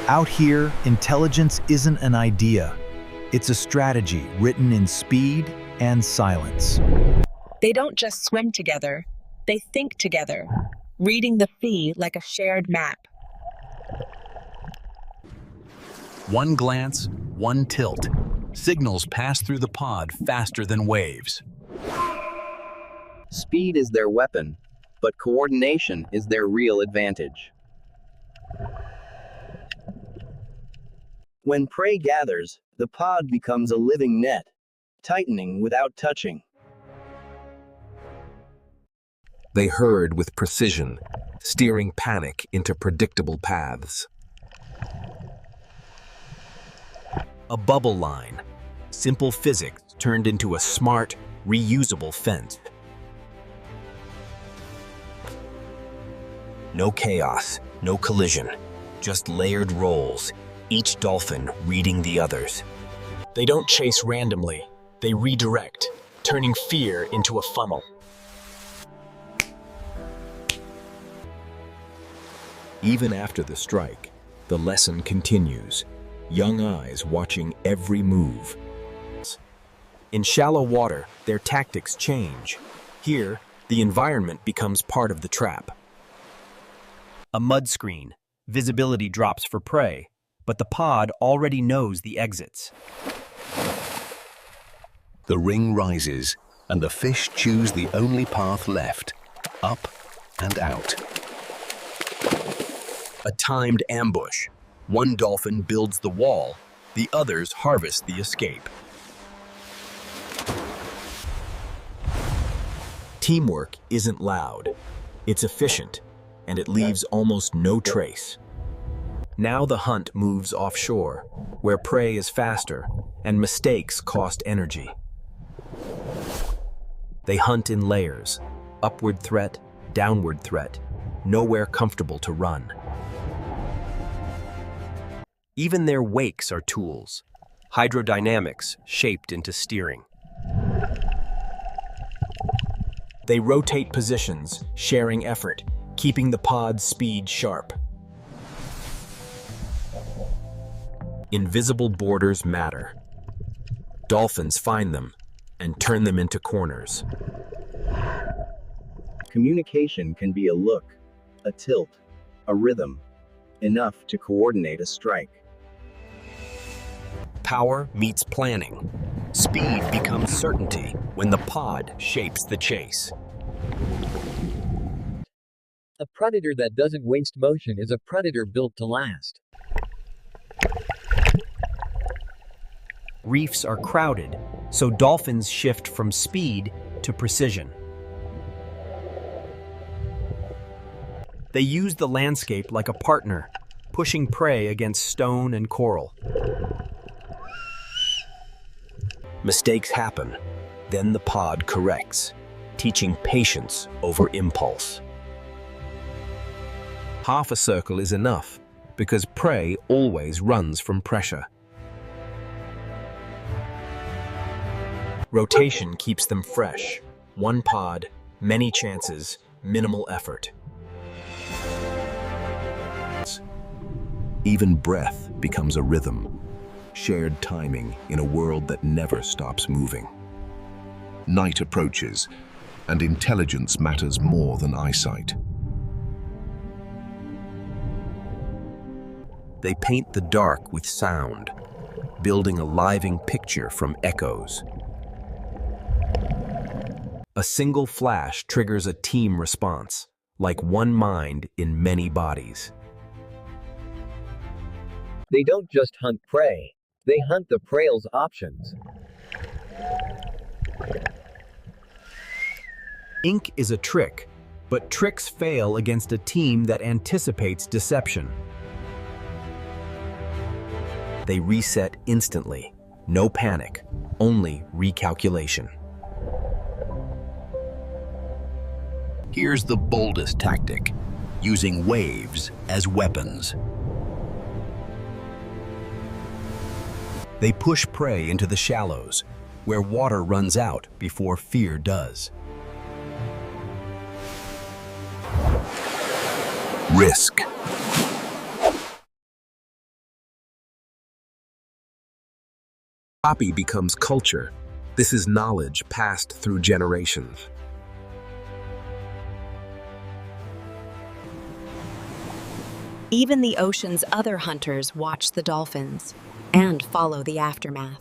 Out here, intelligence isn't an idea. It's a strategy written in speed and silence. They don't just swim together, they think together, reading the sea like a shared map. One glance, one tilt. Signals pass through the pod faster than waves. Speed is their weapon, but coordination is their real advantage. When prey gathers, the pod becomes a living net, tightening without touching. They herd with precision, steering panic into predictable paths. A bubble line, simple physics turned into a smart, reusable fence. No chaos, no collision, just layered roles, each dolphin reading the others. They don't chase randomly, they redirect, turning fear into a funnel. Even after the strike, the lesson continues, young eyes watching every move. In shallow water, their tactics change. Here, the environment becomes part of the trap. A mud screen. Visibility drops for prey, but the pod already knows the exits. The ring rises, and the fish choose the only path left, up and out. A timed ambush. One dolphin builds the wall, the others harvest the escape. Teamwork isn't loud. It's efficient, and it leaves almost no trace. Now the hunt moves offshore, where prey is faster and mistakes cost energy. They hunt in layers, upward threat, downward threat, nowhere comfortable to run. Even their wakes are tools, hydrodynamics shaped into steering. They rotate positions, sharing effort, keeping the pod's speed sharp. Invisible borders matter. Dolphins find them and turn them into corners. Communication can be a look, a tilt, a rhythm, enough to coordinate a strike. Power meets planning. Speed becomes certainty when the pod shapes the chase. A predator that doesn't waste motion is a predator built to last. Reefs are crowded, so dolphins shift from speed to precision. They use the landscape like a partner, pushing prey against stone and coral. Mistakes happen, then the pod corrects, teaching patience over impulse. Half a circle is enough, because prey always runs from pressure. Rotation keeps them fresh. One pod, many chances, minimal effort. Even breath becomes a rhythm, shared timing in a world that never stops moving. Night approaches, and intelligence matters more than eyesight. They paint the dark with sound, building a living picture from echoes. A single flash triggers a team response, like one mind in many bodies. They don't just hunt prey, they hunt the prey's options. Ink is a trick, but tricks fail against a team that anticipates deception. They reset instantly. No panic, only recalculation. Here's the boldest tactic, using waves as weapons. They push prey into the shallows, where water runs out before fear does. Risk. Copy becomes culture. This is knowledge passed through generations. Even the ocean's other hunters watch the dolphins and follow the aftermath.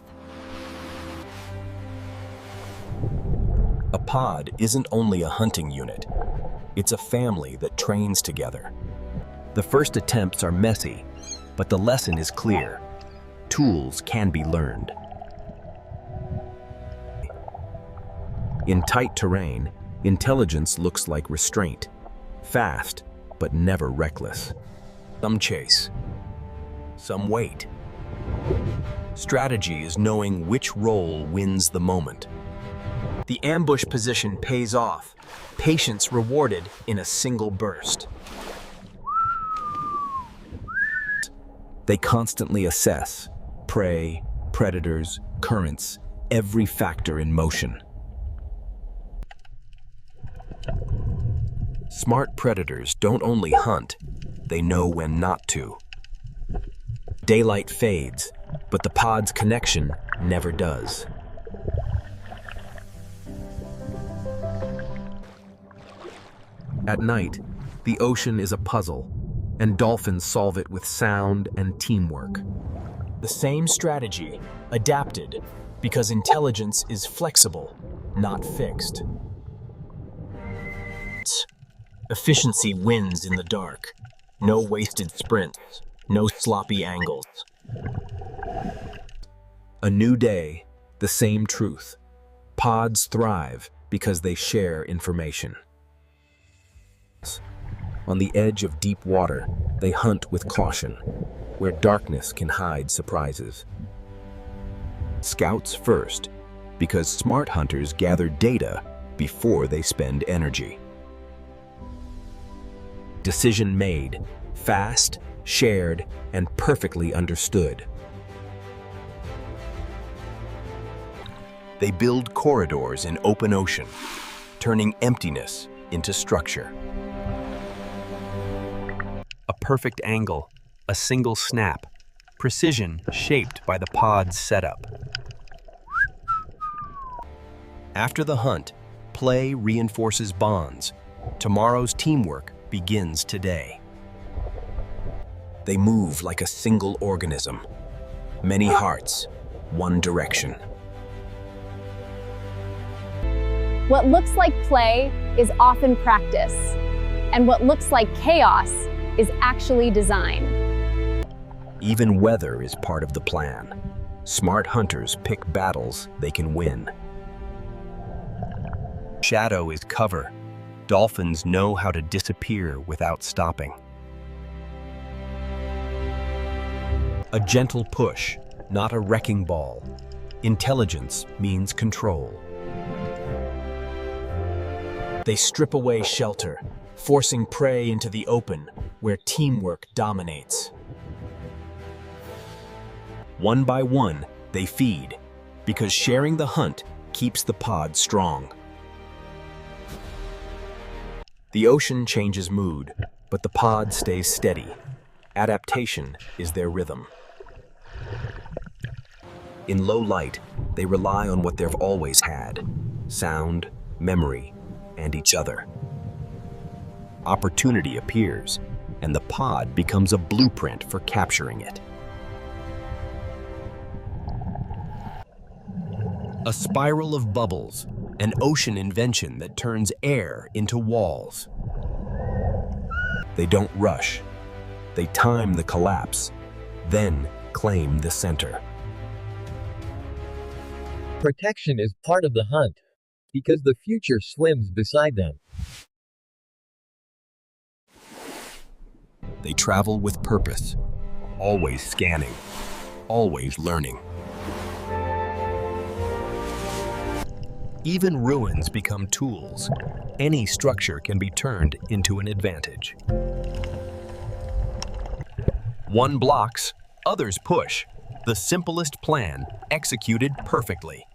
A pod isn't only a hunting unit. It's a family that trains together. The first attempts are messy, but the lesson is clear. Tools can be learned. In tight terrain, intelligence looks like restraint. Fast, but never reckless. Some chase. Some wait. Strategy is knowing which role wins the moment. The ambush position pays off, patience rewarded in a single burst. They constantly assess prey, predators, currents, every factor in motion. Smart predators don't only hunt, they know when not to. Daylight fades, but the pod's connection never does. At night, the ocean is a puzzle, and dolphins solve it with sound and teamwork. The same strategy, adapted, because intelligence is flexible, not fixed. Efficiency wins in the dark. No wasted sprints, no sloppy angles. A new day, the same truth. Pods thrive because they share information. On the edge of deep water, they hunt with caution, where darkness can hide surprises. Scouts first, because smart hunters gather data before they spend energy. Decision made, fast, shared, and perfectly understood. They build corridors in open ocean, turning emptiness into structure. A perfect angle, a single snap, precision shaped by the pod's setup. After the hunt, play reinforces bonds. Tomorrow's teamwork begins today. They move like a single organism. Many hearts, one direction. What looks like play is often practice, and what looks like chaos is actually design. Even weather is part of the plan. Smart hunters pick battles they can win. Shadow is cover. Dolphins know how to disappear without stopping. A gentle push, not a wrecking ball. Intelligence means control. They strip away shelter, forcing prey into the open, where teamwork dominates. One by one, they feed, because sharing the hunt keeps the pod strong. The ocean changes mood, but the pod stays steady. Adaptation is their rhythm. In low light, they rely on what they've always had: sound, memory, and each other. Opportunity appears, and the pod becomes a blueprint for capturing it. A spiral of bubbles, an ocean invention that turns air into walls. They don't rush. They time the collapse, then claim the center. Protection is part of the hunt, because the future swims beside them. They travel with purpose, always scanning, always learning. Even ruins become tools. Any structure can be turned into an advantage. One blocks, others push. The simplest plan, executed perfectly.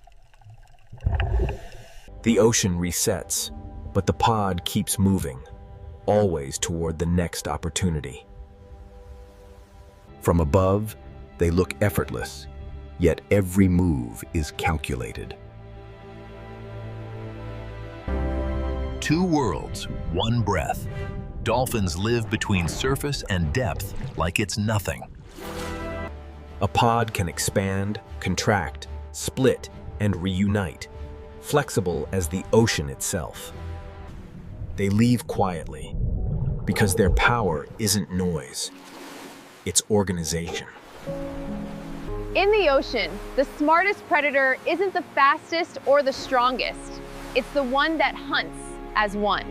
The ocean resets, but the pod keeps moving, always toward the next opportunity. From above, they look effortless, yet every move is calculated. Two worlds, one breath. Dolphins live between surface and depth like it's nothing. A pod can expand, contract, split, and reunite, flexible as the ocean itself. They leave quietly, because their power isn't noise, it's organization. In the ocean, the smartest predator isn't the fastest or the strongest. It's the one that hunts as one.